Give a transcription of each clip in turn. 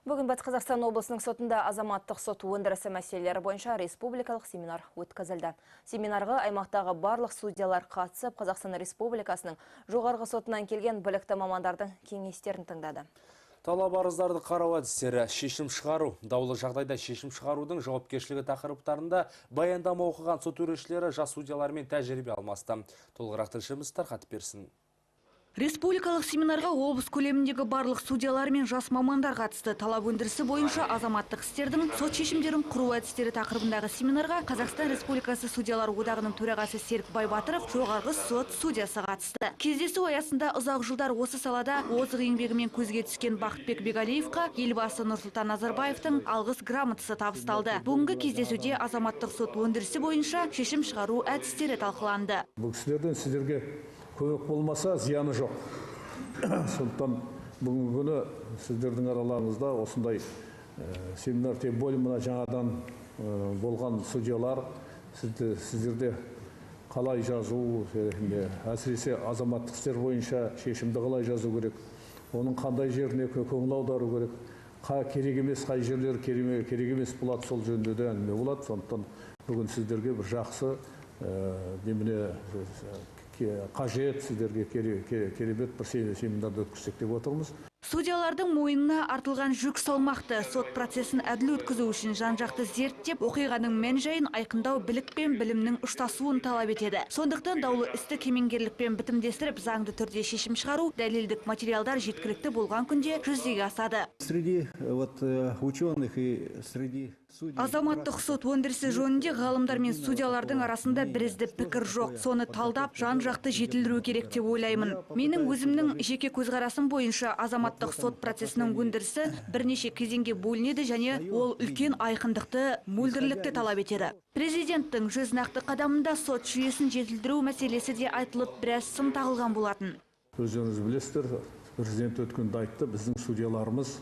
Бүгін Батыс Қазақстан облысының сотында азаматтық сот өндірісі мәселелері бойынша республикалық семинар өткізілді. Семинарға аймақтағы барлық судьялар қатысып, Қазақстан Республикасының жоғарғы сотынан келген білікті мамандардың кеңестерін тыңдады. Талап арыздарды қарау әдістері, шешім шығару, даулы жағдайда шешім шығарудың жауапкершілігі тақырыптарында баяндама оқыған сот төрешілері жас судьялармен тәжірибе алмасты. Толығырақ тілшіміз тарқатып берсін. Республикалық семинарға облыс көлеміндегі барлық судьялар мен жас мамандар қатысты. Талап өндірісі бойынша азаматтық істердің сот шешімдерін құру әдістері тақырыбындағы семинарға Қазақстан Республикасы судьялар одағының төрағасы Серік Байбатыров, жоғарғы сот судьясы қатысты. Кездесу аясында ұзақ жылдар осы салада озық еңбегімен көзге түскен Бақытбек Бегалиевқа елбасы Нұрсұлтан Назарбаевтың алғыс грамотасы табысталды. Бүгінгі кездесуде азаматтық сот өндірісі бойынша шешім шығару әдістері талқыланды. Бұл кісілерден сіздерге көмек болмаса зияны жоқ. Сондықтан бүгінгі күні сіздердің араларыңызда осындай семинар, тем более мына жаңадан болған судьялар сіздерде қалай жазу, әсіресе азаматтық істер бойынша шешімді қалай жазу керек, оның қандай жеріне көңіл аудару керек, керек емес қай жерлер керек емес болады, сол жөнінде де әңгіме болады. Сондықтан бүгін сіздерге бір жақсы қажет, сіздерге керемет бір семинарды өткізсек деп отырмыз. Судьялардың мойнына артылған жүк салмақты. Сот процесін әділ өткізу үшін жан-жақты зерттеп, оқиғаның мән-жайын айқындау білік пен білімнің ұштасуын талап етеді. Сондықтан даулы істі кемеңгерлікпен бітімдестіріп, заңды түрде шешім шығару, дәлелдік материалдар жеткілікті болған күнде жүзеге асады. Азаматтық сот өндірісі жөнінде ғалымдар мен судьялардың арасында бірізді пікір жоқ. Соны талдап, жан-жақты жетілдіру керек деп ойлаймын. Менің өзімнің жеке көзқарасым бойынша азаматтық сот процесінің өндірісі бірнеше кезеңге бөлінеді және ол үлкен айқындықты, мөлдірлікті талап етеді. Президенттің 100 нақты қадамында сот жүйесін жетілдіру мәселесі де айтылып, біраз сын тағылған болатын. Өздеріңіз білесіздер, президент өткенде айтты, біздің судьяларымыз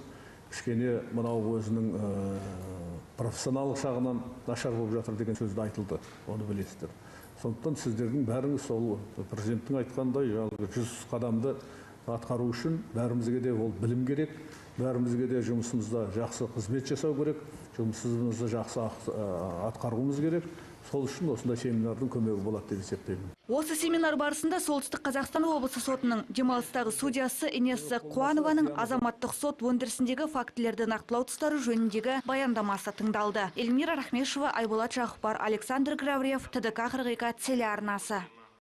кішкене мынау өзінің профессионалдық жағынан нашар болып жатыр деген сөзді айтылды, оны білесіздер. Сондықтан сіздердің бәріңіз сол президенттің айтқандай 100 қадамды атқару үшін бәрімізге де ол білім керек, бәрімізге де жұмысымызда жақсы қызмет жасау керек, жұмысымызды жақсы атқаруымыз керек. Сол үшін осындай семинардың көмегі болады деп есептеймін. Осы семинар барысында Солтүстік Қазақстан облысы сотының демалыстағы судьясы Инесса Қуанованың азаматтық сот өндірісіндегі фактілерді нақтылау тұстары жөніндегі баяндамасы тыңдалды. Эльмира Рахмешева, Айболат Жақыпар, Александр Гравриев, ТДК 42 телеарнасы.